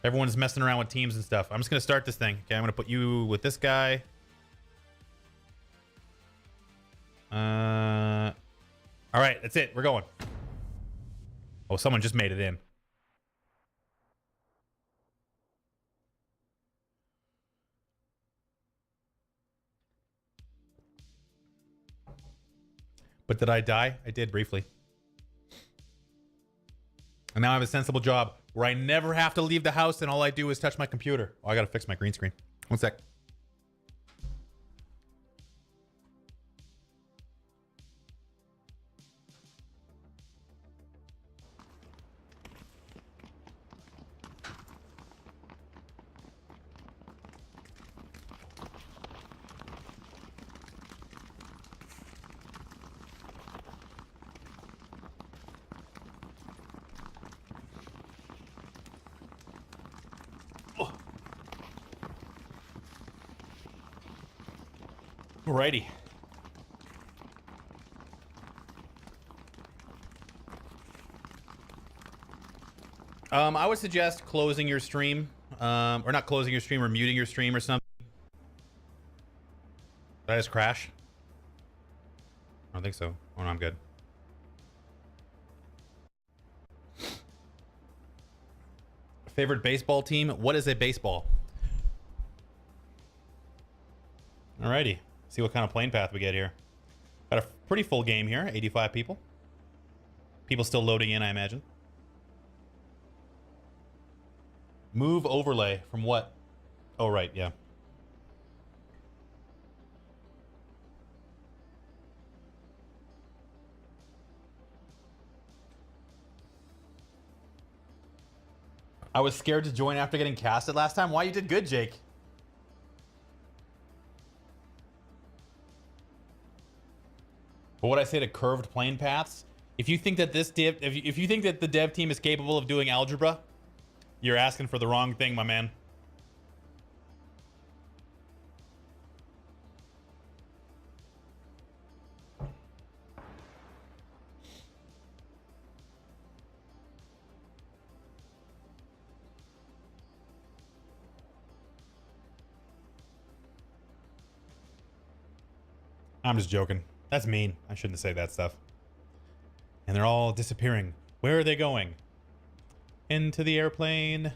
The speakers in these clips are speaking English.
Everyone's messing around with teams and stuff. I'm just going to start this thing. Okay, I'm going to put you with this guy. All right, that's it. We're going. Oh, someone just made it in. But did I die? I did briefly. And now I have a sensible job where I never have to leave the house and all I do is touch my computer. Oh, I got to fix my green screen. One sec. Alrighty. I would suggest closing your stream, or not closing your stream, or muting your stream or something. Did I just crash? I don't think so. Oh no, I'm good. Favorite baseball team? What is a baseball? Alrighty. See what kind of plane path we get here. Got a pretty full game here. 85 people. People still loading in, I imagine. Move overlay from what? Oh, right, yeah. I was scared to join after getting casted last time. Why? You did good, Jake. But what I say to curved plane paths, if you think that this if you think that the dev team is capable of doing algebra, you're asking for the wrong thing, my man. I'm just joking. That's mean. I shouldn't say that stuff. And they're all disappearing. Where are they going? Into the airplane.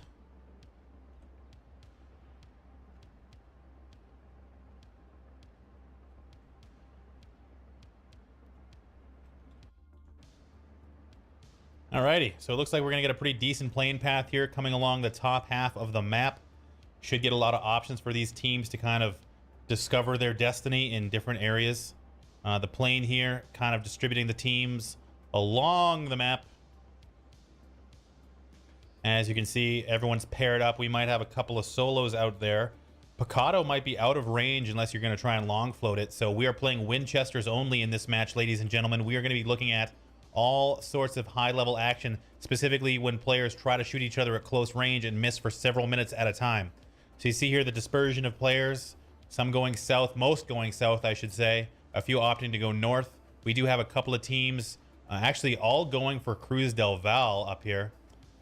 Alrighty, so it looks like we're gonna get a pretty decent plane path here coming along the top half of the map. Should get a lot of options for these teams to kind of discover their destiny in different areas. The plane here kind of distributing the teams along the map. As you can see, everyone's paired up. We might have a couple of solos out there. Picado might be out of range unless you're going to try and long float it. So we are playing Winchesters only in this match, ladies and gentlemen. We are going to be looking at all sorts of high-level action, specifically when players try to shoot each other at close range and miss for several minutes at a time. So you see here the dispersion of players. Some going south, most going south, I should say. A few opting to go north. We do have a couple of teams, actually all going for Cruz del Val up here.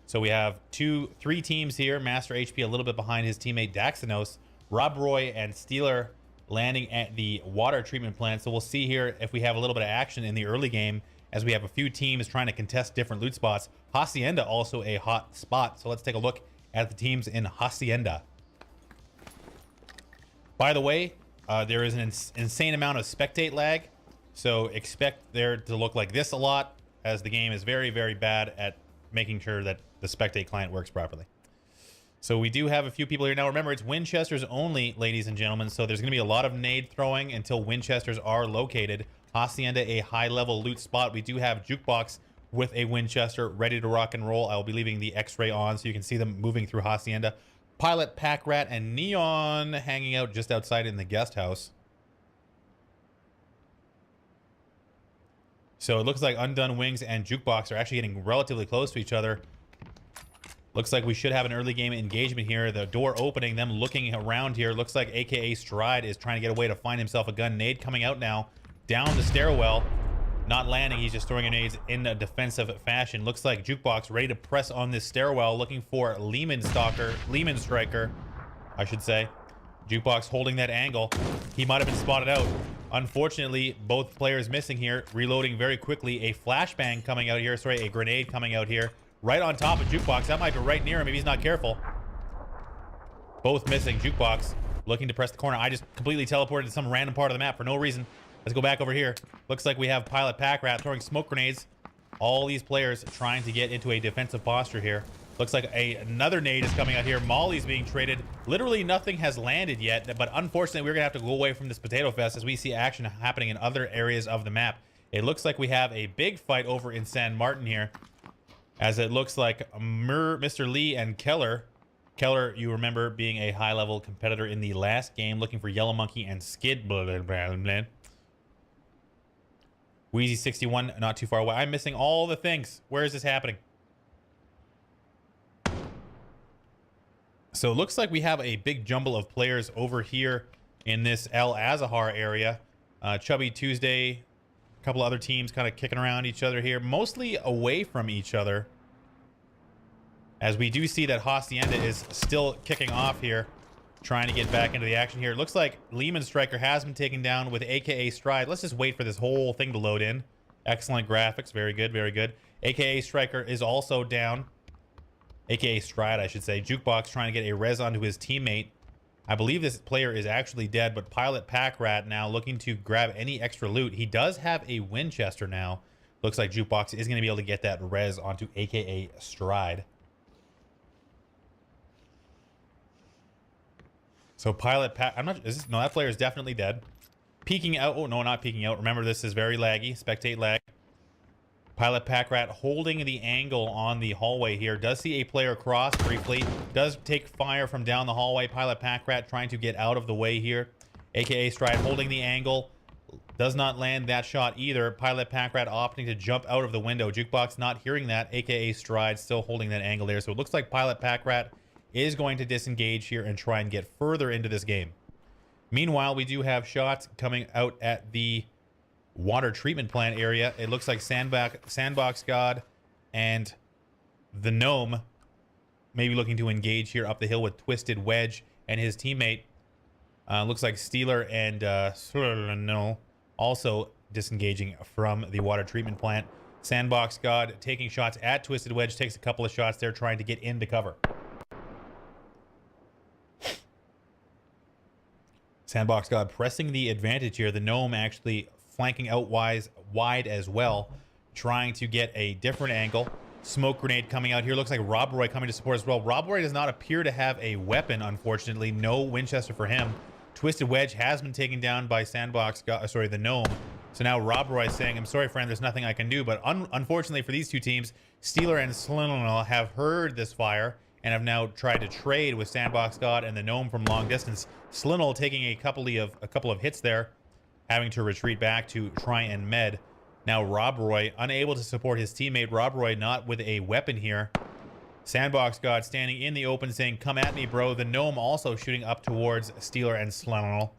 So we have three teams here. Master HP a little bit behind his teammate Daxanos. Rob Roy and Steeler landing at the water treatment plant. So we'll see here if we have a little bit of action in the early game, as we have a few teams trying to contest different loot spots. Hacienda also a hot spot. So let's take a look at the teams in Hacienda. By the way, there is an insane amount of spectate lag, so expect there to look like this a lot, as the game is very, very bad at making sure that the spectate client works properly. So we do have a few people here. Now remember, it's Winchesters only, ladies and gentlemen, so there's going to be a lot of nade throwing until Winchesters are located. Hacienda, a high-level loot spot. We do have Jukebox with a Winchester ready to rock and roll. I will be leaving the X-ray on so you can see them moving through Hacienda. Pilot, Pack Rat, and Neon hanging out just outside in the guest house. So it looks like Undone Wings and Jukebox are actually getting relatively close to each other. Looks like we should have an early game engagement here. The door opening, them looking around here. Looks like AKA Stride is trying to get away to find himself a gun. Nade coming out now. Down the stairwell. Not landing, he's just throwing grenades in a defensive fashion. Looks like Jukebox ready to press on this stairwell, looking for Lehman Striker, I should say. Jukebox holding that angle. He might have been spotted out. Unfortunately, both players missing here. Reloading very quickly. A flashbang coming out here. Sorry, a grenade coming out here. Right on top of Jukebox. That might be right near him if he's not careful. Both missing. Jukebox looking to press the corner. I just completely teleported to some random part of the map for no reason. Let's go back over here. Looks like we have Pilot Pack Rat throwing smoke grenades. All these players trying to get into a defensive posture here. Looks like another nade is coming out here. Molly's being traded. Literally nothing has landed yet, but unfortunately we're gonna have to go away from this potato fest as we see action happening in other areas of the map. It looks like we have a big fight over in San Martin here, as it looks like Mr. Lee and Keller, you remember being a high-level competitor in the last game, looking for Yellow Monkey and Skid. Wheezy 61, not too far away. I'm missing all the things. Where is this happening? So it looks like we have a big jumble of players over here in this El Azahar area. Chubby Tuesday, a couple other teams kind of kicking around each other here, mostly away from each other. As we do see that Hacienda is still kicking off here, trying to get back into the action here. It looks like Lehman Striker has been taken down with AKA Stride. Let's just wait for this whole thing to load in. Excellent graphics. Very good, very good. AKA Striker is also down. AKA Stride, I should say. Jukebox trying to get a res onto his teammate. I believe this player is actually dead, but Pilot Pack Rat now looking to grab any extra loot. He does have a Winchester now. Looks like Jukebox is going to be able to get that res onto AKA Stride. So Pilot Pack, no, that player is definitely dead. Peeking out, oh no, not peeking out. Remember, this is very laggy, spectate lag. Pilot Pack Rat holding the angle on the hallway here. Does see a player cross briefly. Does take fire from down the hallway. Pilot Pack Rat trying to get out of the way here. AKA Stride holding the angle. Does not land that shot either. Pilot Pack Rat opting to jump out of the window. Jukebox not hearing that. AKA Stride still holding that angle there. So it looks like Pilot Pack Rat is going to disengage here and try and get further into this game. Meanwhile, we do have shots coming out at the water treatment plant area. It looks like Sandbox God and the Gnome maybe looking to engage here up the hill with Twisted Wedge and his teammate. Looks like Steeler and also disengaging from the water treatment plant. Sandbox God taking shots at Twisted Wedge, takes a couple of shots there trying to get into cover. Sandbox God pressing the advantage here. The Gnome actually flanking out wide as well, trying to get a different angle. Smoke grenade coming out here. Looks like Rob Roy coming to support as well. Rob Roy does not appear to have a weapon, unfortunately. No Winchester for him. Twisted Wedge has been taken down by the Gnome. So now Rob Roy is saying, I'm sorry, friend, there's nothing I can do. But unfortunately for these two teams, Steeler and Slinel have heard this fire and have now tried to trade with Sandbox God and the Gnome from long distance. Slinel taking a couple of hits there, having to retreat back to try and med. Now Rob Roy unable to support his teammate. Rob Roy not with a weapon here. Sandbox God standing in the open saying, come at me, bro. The Gnome also shooting up towards Steeler and Slinel.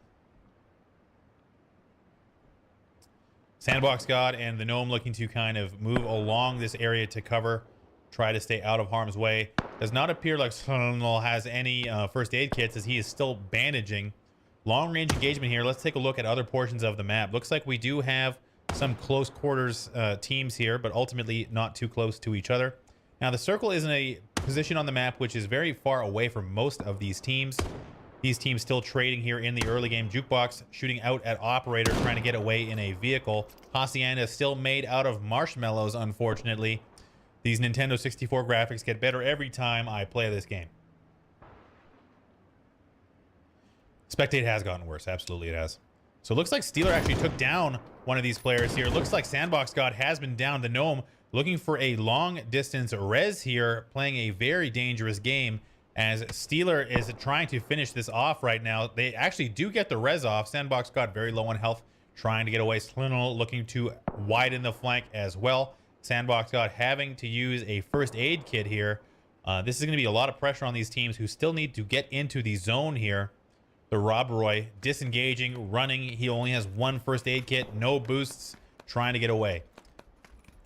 Sandbox God and the Gnome looking to kind of move along this area to cover, try to stay out of harm's way. Does not appear like Slinel has any first aid kits as he is still bandaging. Long range engagement here. Let's take a look at other portions of the map. Looks like we do have some close quarters teams here, but ultimately not too close to each other. Now the circle is in a position on the map which is very far away from most of these teams. These teams still trading here in the early game. Jukebox shooting out at Operator, trying to get away in a vehicle. Hacienda still made out of marshmallows, unfortunately. These Nintendo 64 graphics get better every time I play this game. Spectate has gotten worse. Absolutely it has. So it looks like Steeler actually took down one of these players here. Looks like Sandbox God has been down. The Gnome looking for a long distance res here, playing a very dangerous game as Steeler is trying to finish this off right now. They actually do get the res off. Sandbox God very low on health, trying to get away. Slinel looking to widen the flank as well. Sandbox God having to use a first aid kit here. This is going to be a lot of pressure on these teams who still need to get into the zone here. The Rob Roy disengaging, running. He only has one first aid kit, no boosts, trying to get away.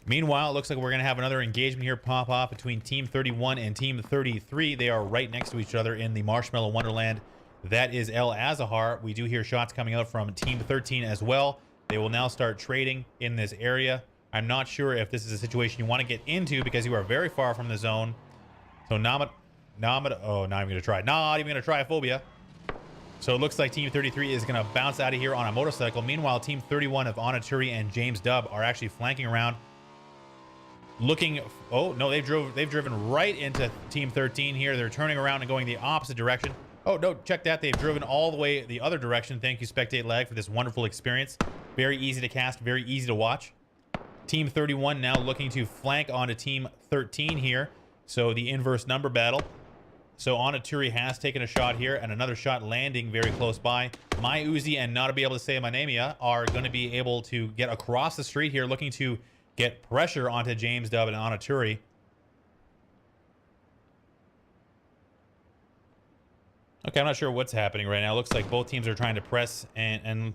Meanwhile, it looks like we're going to have another engagement here pop off between Team 31 and Team 33. They are right next to each other in the Marshmallow Wonderland. That is El Azahar. We do hear shots coming out from Team 13 as well. They will now start trading in this area. I'm not sure if this is a situation you want to get into because you are very far from the zone. So oh, not even going to try. Not even going to try a phobia. So it looks like Team 33 is going to bounce out of here on a motorcycle. Meanwhile, Team 31 of Onaturi and James Dubb are actually flanking around. Looking, oh no, they've driven right into Team 13 here. They're turning around and going the opposite direction. Oh no, check that. They've driven all the way the other direction. Thank you, Spectate Lag, for this wonderful experience. Very easy to cast, very easy to watch. Team 31 now looking to flank onto Team 13 here. So the inverse number battle. So Onaturi has taken a shot here and another shot landing very close by. My Uzi and Not to Be Able to Say My Name Ya are going to be able to get across the street here, looking to get pressure onto James Dubb and Onaturi. Okay, I'm not sure what's happening right now. It looks like both teams are trying to press and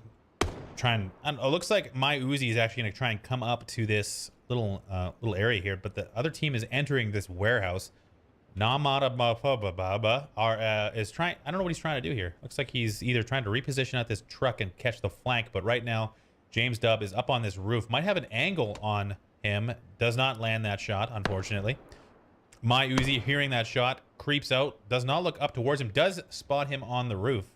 try and it looks like My Uzi is actually going to try and come up to this little area here, but the other team is entering this warehouse. Namada is trying. I don't know what he's trying to do here. Looks like he's either trying to reposition at this truck and catch the flank, but right now James Dubb is up on this roof. Might have an angle on him. Does not land that shot, unfortunately. My Uzi, hearing that shot, creeps out. Does not look up towards him. Does spot him on the roof.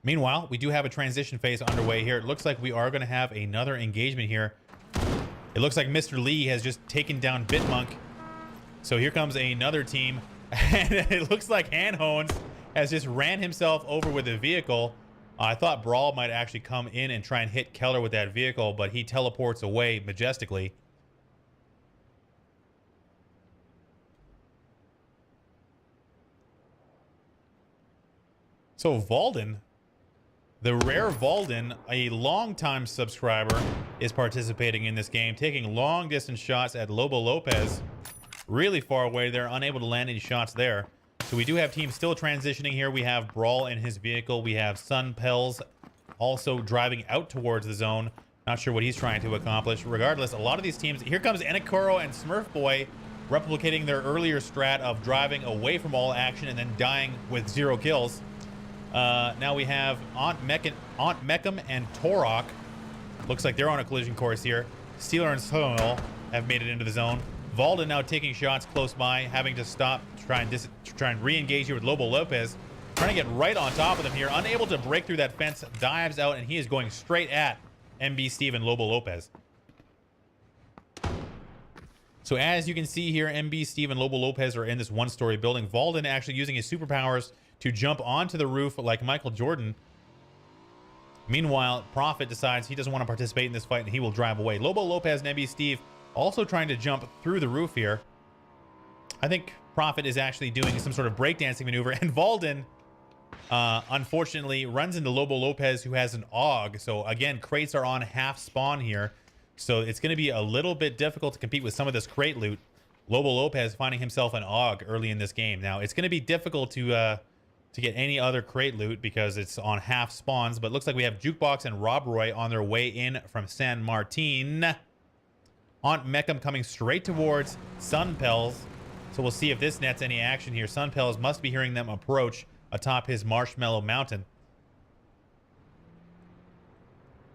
Meanwhile, we do have a transition phase underway here. It looks like we are going to have another engagement here. It looks like Mr. Lee has just taken down Bitmonk. So here comes another team. And it looks like Handhones has just ran himself over with a vehicle. I thought Brawl might actually come in and try and hit Keller with that vehicle, but he teleports away majestically. So Valden, the rare Valden, a longtime subscriber, is participating in this game, taking long distance shots at Lobolopez. Really far away. They're unable to land any shots there. So we do have teams still transitioning here. We have Brawl in his vehicle. We have Sun Pels also driving out towards the zone. Not sure what he's trying to accomplish. Regardless, a lot of these teams... Here comes Enakuro and Smurf Boy replicating their earlier strat of driving away from all action and then dying with 0 kills. Now we have Aunt Meckham and Torok. Looks like they're on a collision course here. Steeler and Soil have made it into the zone. Valden now taking shots close by, having to stop, try and re-engage here with Lobolopez. Trying to get right on top of them here. Unable to break through that fence, dives out, and he is going straight at MBSteve and Lobolopez. So as you can see here, MBSteve and Lobolopez are in this one-story building. Valden actually using his superpowers to jump onto the roof like Michael Jordan. Meanwhile, Prophet decides he doesn't want to participate in this fight and he will drive away. Lobolopez and MBSteve also trying to jump through the roof here. I think Prophet is actually doing some sort of breakdancing maneuver, and Valden unfortunately runs into Lobolopez, who has an AUG. So again, crates are on half spawn here. So it's going to be a little bit difficult to compete with some of this crate loot. Lobolopez finding himself an AUG early in this game. Now, it's going to be difficult to get any other crate loot because it's on half spawns, but it looks like we have Jukebox and Rob Roy on their way in from San Martin. Aunt Meckham coming straight towards Sunpels. So we'll see if this nets any action here. Sunpels must be hearing them approach atop his Marshmallow Mountain.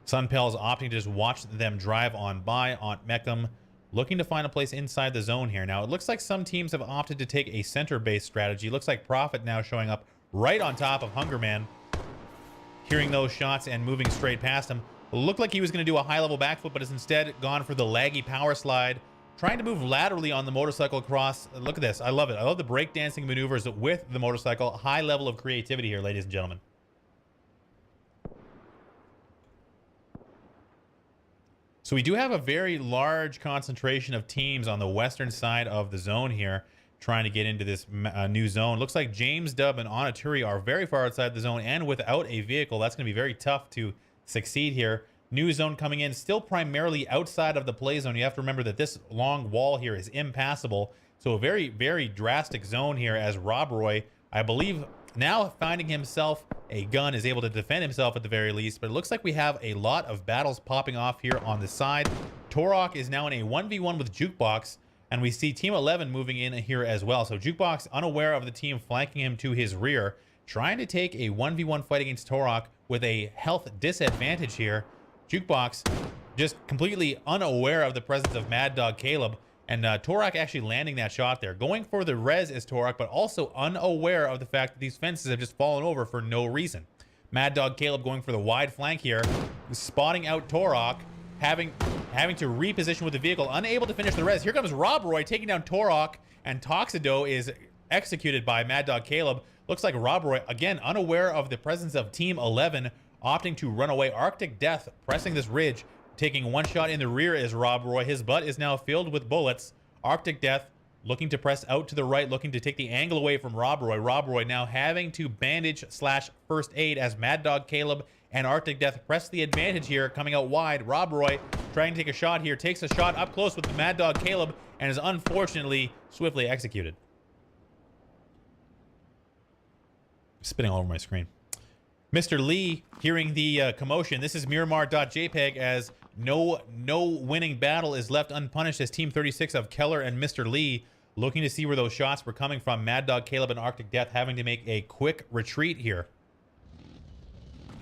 Sunpels opting to just watch them drive on by. Aunt Meckham looking to find a place inside the zone here. Now, it looks like some teams have opted to take a center-based strategy. Looks like Prophet now showing up right on top of Hungerman. Hearing those shots and moving straight past him. Looked like he was going to do a high-level backflip, but has instead gone for the laggy power slide. Trying to move laterally on the motorcycle across. Look at this. I love it. I love the breakdancing maneuvers with the motorcycle. High level of creativity here, ladies and gentlemen. So we do have a very large concentration of teams on the western side of the zone here, trying to get into this new zone. Looks like James Dubb and Onaturi are very far outside the zone and without a vehicle. That's going to be very tough to succeed here. New zone coming in, still primarily outside of the play zone. You have to remember that this long wall here is impassable. So a very, very drastic zone here as Rob Roy, I believe, now finding himself a gun, is able to defend himself at the very least. But it looks like we have a lot of battles popping off here on the side. Torok is now in a 1v1 with Jukebox, and we see Team 11 moving in here as well. So Jukebox, unaware of the team flanking him to his rear, trying to take a 1v1 fight against Torok with a health disadvantage here. Jukebox just completely unaware of the presence of Mad Dog Caleb, and Torok actually landing that shot there. Going for the res is Torok, but also unaware of the fact that these fences have just fallen over for no reason. Mad Dog Caleb going for the wide flank here, spotting out Torok, having to reposition with the vehicle, unable to finish the res. Here comes Rob Roy taking down Torok, and Toxido is executed by Mad Dog Caleb. Looks like Rob Roy, again, unaware of the presence of Team 11, opting to run away. Arctic Death pressing this ridge, taking one shot in the rear is Rob Roy. His butt is now filled with bullets. Arctic Death looking to press out to the right, looking to take the angle away from Rob Roy. Rob Roy now having to bandage / first aid as Mad Dog Caleb and Arctic Death press the advantage here, coming out wide. Rob Roy trying to take a shot here, takes a shot up close with the Mad Dog Caleb, and is unfortunately swiftly executed. Spinning all over my screen. Mr. Lee hearing the commotion. This is Miramar.jpg as no winning battle is left unpunished as Team 36 of Keller and Mr. Lee looking to see where those shots were coming from. Mad Dog Caleb and Arctic Death having to make a quick retreat here.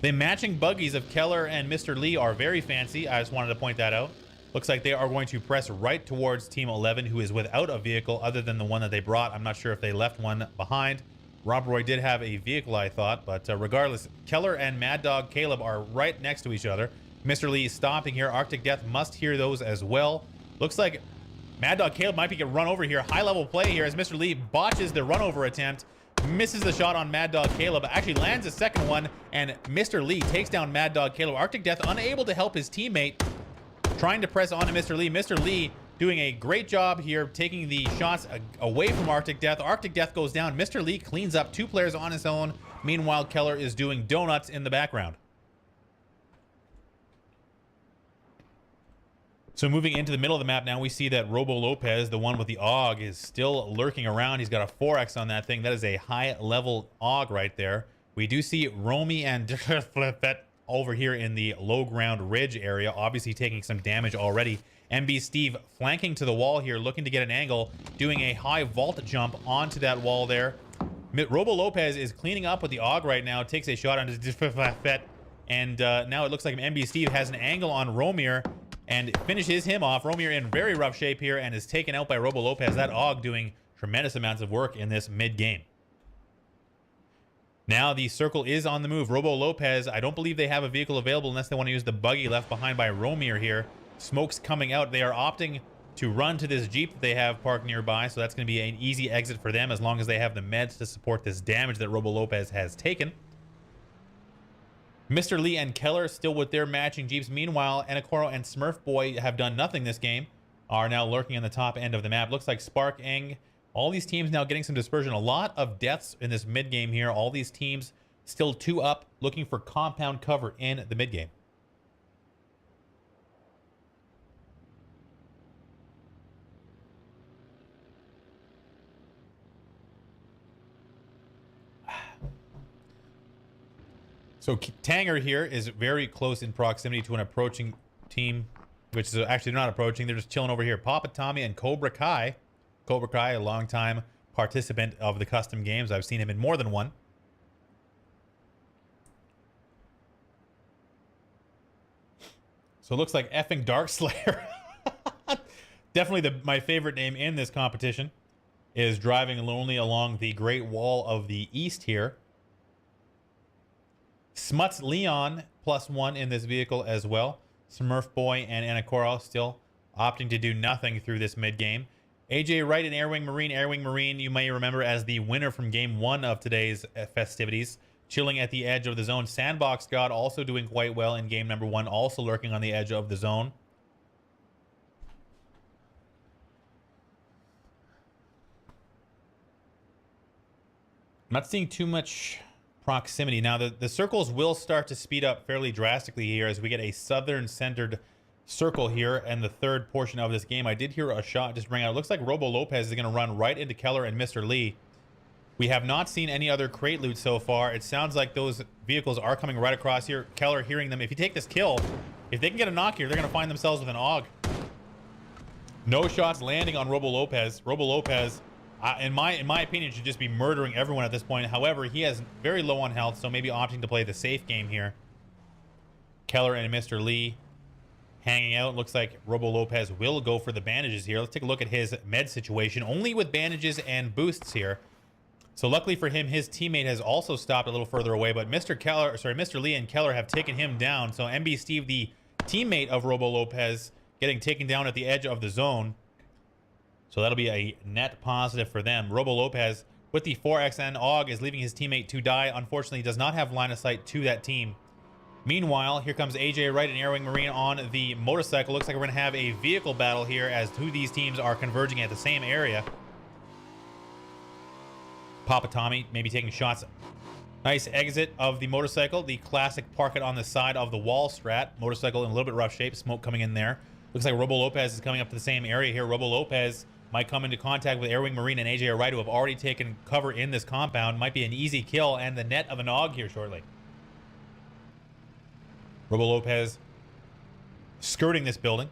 The matching buggies of Keller and Mr. Lee are very fancy. I just wanted to point that out. Looks like they are going to press right towards Team 11, who is without a vehicle other than the one that they brought. I'm not sure if they left one behind. Rob Roy did have a vehicle, I thought, but regardless, Keller and Mad Dog Caleb are right next to each other. Mr. Lee stopping here. Arctic Death must hear those as well. Looks like Mad Dog Caleb might be getting run over here. High level play here as Mr. Lee botches the run over attempt. Misses the shot on Mad Dog Caleb. Actually lands a second one, and Mr. Lee takes down Mad Dog Caleb. Arctic Death unable to help his teammate, trying to press on to Mr. Lee. Mr. Lee doing a great job here, taking the shots away from Arctic Death. Arctic Death goes down. Mr. Lee cleans up 2 players on his own. Meanwhile, Keller is doing donuts in the background. So moving into the middle of the map now, we see that Lobolopez, the one with the AUG, is still lurking around. He's got a 4x on that thing. That is a high-level AUG right there. We do see Romy and over here in the low ground ridge area, obviously taking some damage already. MBSteve flanking to the wall here, looking to get an angle, doing a high vault jump onto that wall there. Lobolopez is cleaning up with the AUG right now, takes a shot on his and now it looks like MBSteve has an angle on Romir and finishes him off. Romir in very rough shape here and is taken out by Lobolopez. That AUG doing tremendous amounts of work in this mid-game. Now the circle is on the move. Lobolopez, I don't believe they have a vehicle available unless they want to use the buggy left behind by Romir here. Smoke's coming out. They are opting to run to this Jeep that they have parked nearby, so that's going to be an easy exit for them as long as they have the meds to support this damage that Lobolopez has taken. Mr. Lee and Keller still with their matching Jeeps. Meanwhile, Anacoro and Smurf Boy have done nothing this game, are now lurking on the top end of the map. Looks like Spark, Eng, all these teams now getting some dispersion. A lot of deaths in this mid-game here. All these teams still 2 up, looking for compound cover in the mid-game. So Tanger here is very close in proximity to an approaching team, which is actually not approaching. They're just chilling over here. Papa Tommy and Cobra Kai. Cobra Kai, a longtime participant of the custom games. I've seen him in more than one. So it looks like effing Dark Slayer. Definitely my favorite name in this competition is driving lonely along the Great Wall of the East here. Smuts Leon +1 in this vehicle as well. Smurf Boy and Anacoro still opting to do nothing through this mid-game. AJ Wright and Airwing Marine. Airwing Marine, you may remember as the winner from game 1 of today's festivities. Chilling at the edge of the zone. Sandbox God also doing quite well in game number 1. Also lurking on the edge of the zone. I'm not seeing too much proximity. Now, the circles will start to speed up fairly drastically here as we get a southern-centered circle here and the third portion of this game. I did hear a shot just ring out. It looks like Lobolopez is going to run right into Keller and Mr. Lee. We have not seen any other crate loot so far. It sounds like those vehicles are coming right across here. Keller hearing them. If you take this kill, if they can get a knock here, they're going to find themselves with an AUG. No shots landing on Lobolopez. Lobolopez, in my opinion, should just be murdering everyone at this point. However, he has very low on health, so maybe opting to play the safe game here. Keller and Mr. Lee hanging out. Looks like Lobolopez will go for the bandages here. Let's take a look at his med situation. Only with bandages and boosts here. So luckily for him, his teammate has also stopped a little further away, but Mr. Lee and Keller have taken him down. So MBSteve, the teammate of Lobolopez, getting taken down at the edge of the zone. So that'll be a net positive for them. Lobolopez with the 4XN AUG is leaving his teammate to die. Unfortunately, does not have line of sight to that team. Meanwhile, here comes AJ Wright and Airwing Marine on the motorcycle. Looks like we're going to have a vehicle battle here as two of these teams are converging at the same area. Papa Tommy maybe taking shots. Nice exit of the motorcycle. The classic park it on the side of the wall strat. Motorcycle in a little bit rough shape. Smoke coming in there. Looks like Lobolopez is coming up to the same area here. Lobolopez might come into contact with Airwing Marine and AJ Wright, who have already taken cover in this compound. Might be an easy kill and the net of an AUG here shortly. Lobolopez skirting this building.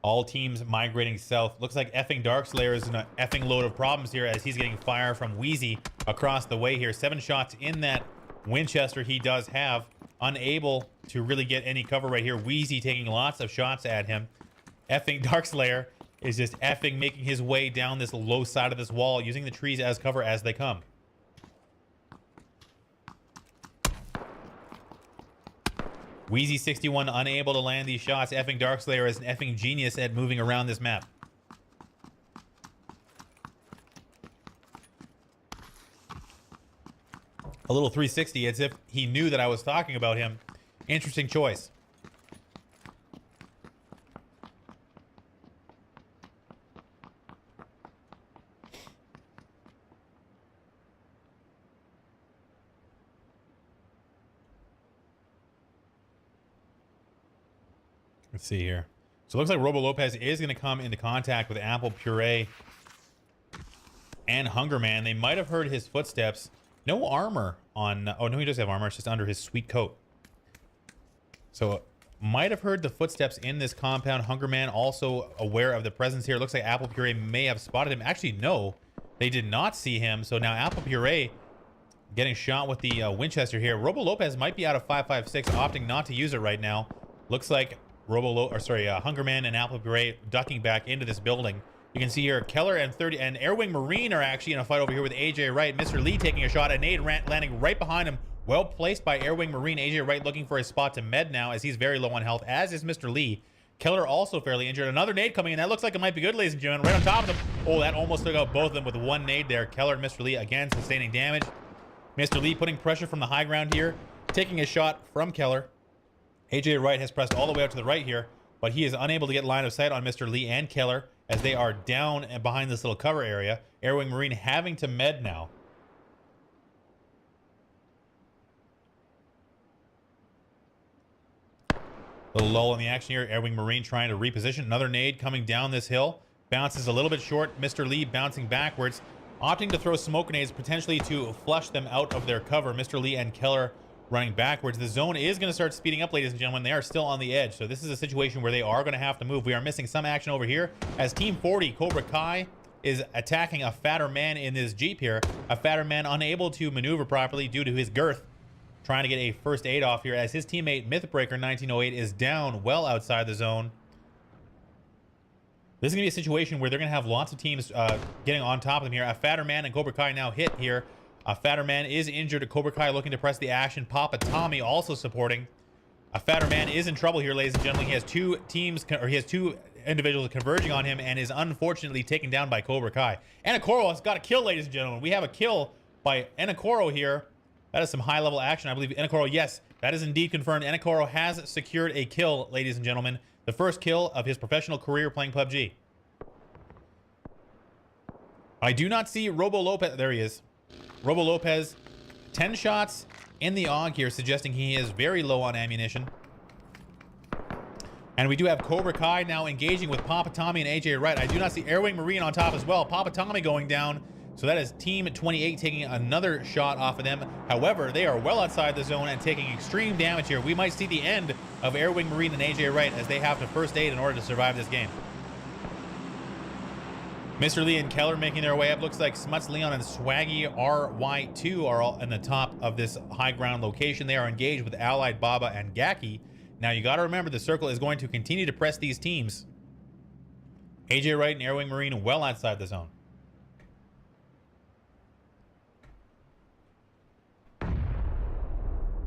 All teams migrating south. Looks like effing Darkslayer is in an effing load of problems here as he's getting fire from Wheezy across the way here. 7 shots in that Winchester he does have. Unable to really get any cover right here. Wheezy taking lots of shots at him. Effing Darkslayer is just effing making his way down this low side of this wall, using the trees as cover as they come. Wheezy 61 unable to land these shots. Effing Darkslayer is an effing genius at moving around this map. A little 360 as if he knew that I was talking about him. Interesting choice. Let's see here. So it looks like Lobolopez is going to come into contact with Apple Puree and Hunger Man. They might have heard his footsteps. No armor on... Oh, no, he does have armor. It's just under his sweet coat. So might have heard the footsteps in this compound. Hunger Man also aware of the presence here. Looks like Apple Puree may have spotted him. Actually, no. They did not see him. So now Apple Puree getting shot with the Winchester here. Lobolopez might be out of 5.56, opting not to use it right now. Looks like Hunger Man and Apple Puree ducking back into this building. You can see here Keller and Airwing Marine are actually in a fight over here with AJ Wright. Mr. Lee taking a shot. A nade landing right behind him. Well placed by Airwing Marine. AJ Wright looking for a spot to med now as he's very low on health, as is Mr. Lee. Keller also fairly injured. Another nade coming in. That looks like it might be good, ladies and gentlemen. Right on top of them. Oh, that almost took out both of them with one nade there. Keller and Mr. Lee again sustaining damage. Mr. Lee putting pressure from the high ground here. Taking a shot from Keller. AJ Wright has pressed all the way out to the right here, but he is unable to get line of sight on Mr. Lee and Keller as they are down and behind this little cover area. Airwing Marine having to med now. Little lull in the action here. Airwing Marine trying to reposition. Another nade coming down this hill. Bounces a little bit short. Mr. Lee bouncing backwards. Opting to throw smoke grenades potentially to flush them out of their cover. Mr. Lee and Keller running backwards. The zone is going to start speeding up, ladies and gentlemen. They are still on the edge. So this is a situation where they are going to have to move. We are missing some action over here as Team 40, Cobra Kai, is attacking a fatter man in this Jeep here. A fatter man unable to maneuver properly due to his girth. Trying to get a first aid off here as his teammate Mythbreaker 1908 is down well outside the zone. This is going to be a situation where they're going to have lots of teams getting on top of them here. A fatter man and Cobra Kai now hit here. A fatter man is injured. A Cobra Kai looking to press the action. Papa Tommy also supporting. A fatter man is in trouble here, ladies and gentlemen. He has two individuals converging on him and is unfortunately taken down by Cobra Kai. Anakoro has got a kill, ladies and gentlemen. We have a kill by Anakoro here. That is some high-level action. I believe Anakoro, yes, that is indeed confirmed. Anakoro has secured a kill, ladies and gentlemen. The first kill of his professional career playing PUBG. I do not see Lobolopez. There he is. Lobolopez, 10 shots in the AUG here, suggesting he is very low on ammunition. And we do have Cobra Kai now engaging with Papa Tommy and AJ Wright. I do not see Airwing Marine on top as well. Papa Tommy going down. So that is Team 28 taking another shot off of them. However, they are well outside the zone and taking extreme damage here. We might see the end of Airwing Marine and AJ Wright as they have to first aid in order to survive this game. Mr. Lee and Keller making their way up. Looks like Smuts Leon and Swaggy RY2 are all in the top of this high ground location. They are engaged with Allied Baba and Gaki. Now you got to remember the circle is going to continue to press these teams. AJ Wright and Airwing Marine well outside the zone.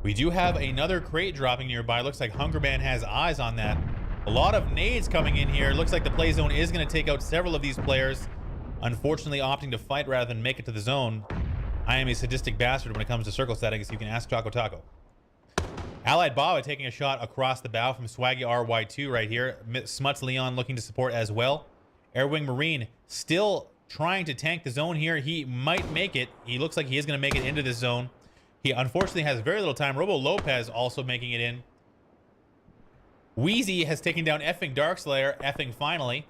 We do have another crate dropping nearby. Looks like Hungerman has eyes on that. A lot of nades coming in here. Looks like the play zone is going to take out several of these players. Unfortunately, opting to fight rather than make it to the zone. I am a sadistic bastard when it comes to circle settings. You can ask Choco Taco. Allied Baba taking a shot across the bow from Swaggy RY2 right here. Smuts Leon looking to support as well. Airwing Marine still trying to tank the zone here. He might make it. He looks like he is going to make it into this zone. He unfortunately has very little time. Lobolopez also making it in. Wheezy has taken down effing Darkslayer, effing finally.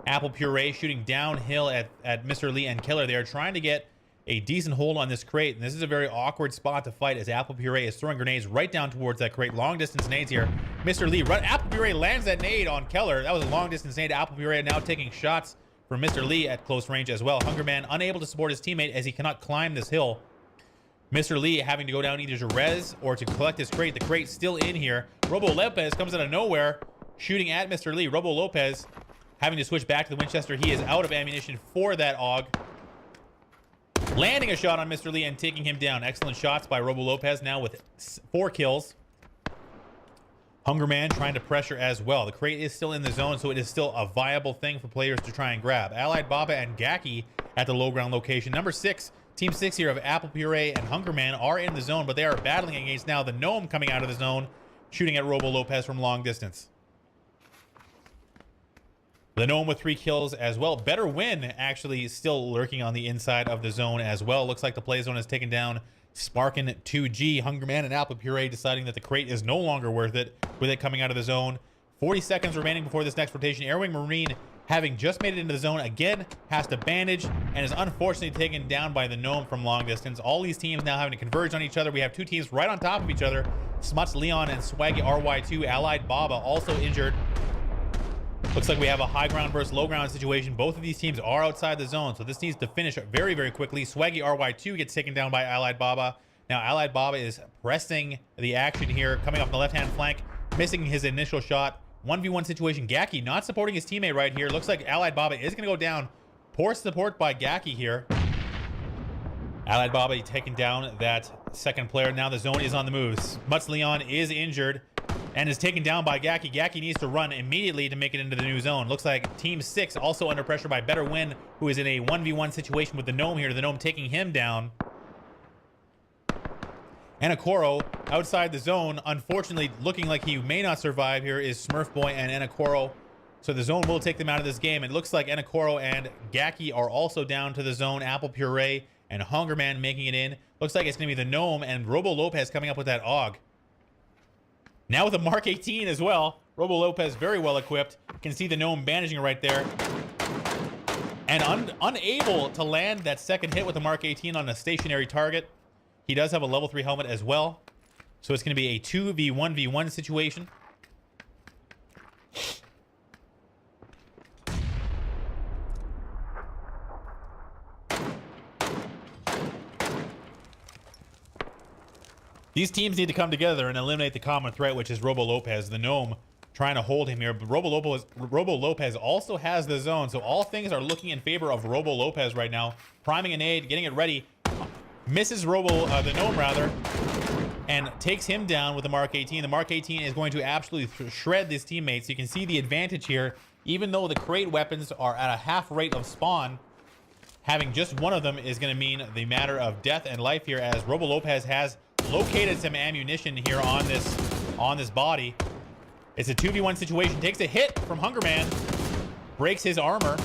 Apple Puree shooting downhill at Mr. Lee and Killer. They are trying to get a decent hold on this crate, and this is a very awkward spot to fight as Apple Puree is throwing grenades right down towards that crate. Long distance nades here. Mr. Lee, Apple Puree lands that nade on Keller. That was a long distance nade. Apple Puree now taking shots from Mr. Lee at close range as well. Hungerman unable to support his teammate as he cannot climb this hill. Mr. Lee having to go down either to res or to collect his crate. The crate's still in here. Lobolopez comes out of nowhere, shooting at Mr. Lee. Lobolopez having to switch back to the Winchester. He is out of ammunition for that AUG. Landing a shot on Mr. Lee and taking him down. Excellent shots by Lobolopez now with 4 kills. Hungerman trying to pressure as well. The crate is still in the zone, so it is still a viable thing for players to try and grab. Allied Baba and Gaki at the low ground location. Number 6. Team 6 here of Apple Puree and Hungerman are in the zone, but they are battling against now the Gnome coming out of the zone, shooting at Lobolopez from long distance. The Gnome with 3 kills as well. Better Win actually still lurking on the inside of the zone as well. Looks like the play zone has taken down Sparkin 2G. Hungerman and Apple Puree deciding that the crate is no longer worth it with it coming out of the zone. 40 seconds remaining before this next rotation. Airwing Marine, having just made it into the zone again, has to bandage and is unfortunately taken down by the Gnome from long distance. All these teams now having to converge on each other. We have 2 teams right on top of each other. Smuts Leon and Swaggy RY2. Allied Baba also injured. Looks like we have a high ground versus low ground situation. Both of these teams are outside the zone, so this needs to finish very, very quickly. Swaggy RY2 gets taken down by Allied Baba. Now Allied Baba is pressing the action here, coming off the left-hand flank, missing his initial shot. 1v1 situation. Gaki not supporting his teammate right here. Looks like Allied Baba is going to go down. Poor support by Gaki here. Allied Baba taking down that second player. Now the zone is on the move. Smuts Leon is injured and is taken down by Gaki. Gaki needs to run immediately to make it into the new zone. Looks like Team 6 also under pressure by Better Win, who is in a 1v1 situation with the Gnome here. The Gnome taking him down. Anakoro outside the zone, unfortunately looking like he may not survive here is Smurf Boy and Anakoro. So the zone will take them out of this game. It looks like Anakoro and Gaki are also down to the zone. Apple Puree and Hungerman making it in. Looks like it's going to be the Gnome and Lobolopez coming up with that AUG. Now with a Mark 18 as well. Lobolopez very well equipped. You can see the Gnome bandaging right there. And unable to land that second hit with the Mark 18 on a stationary target. He does have a level 3 helmet as well. So it's going to be a 2v1v1 situation. These teams need to come together and eliminate the common threat, which is Lobolopez, the Gnome, trying to hold him here. But Lobolopez also has the zone, so all things are looking in favor of Lobolopez right now. Priming a nade, getting it ready. Misses the Gnome rather, and takes him down with the Mark 18. The Mark 18 is going to absolutely shred these teammates. You can see the advantage here. Even though the crate weapons are at a half rate of spawn, having just one of them is going to mean the matter of death and life here, as Lobolopez has located some ammunition here on this body. It's a 2v1 situation. Takes a hit from Hungerman, breaks his armor.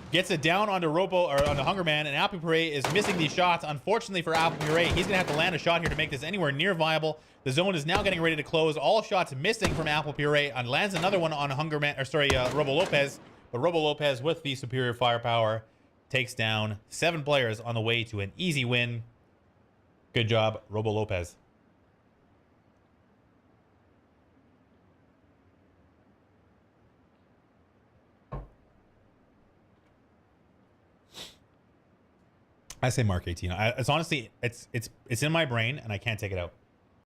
Gets it down onto onto Hunger Man, and Apple Puree is missing these shots. Unfortunately for Apple Puree, he's gonna have to land a shot here to make this anywhere near viable. The zone is now getting ready to close. All shots missing from Apple Puree, and lands another one on Lobolopez. But Lobolopez, with the superior firepower, takes down 7 players on the way to an easy win. Good job, Lobolopez. I say Mark 18. It's honestly, it's in my brain and I can't take it out.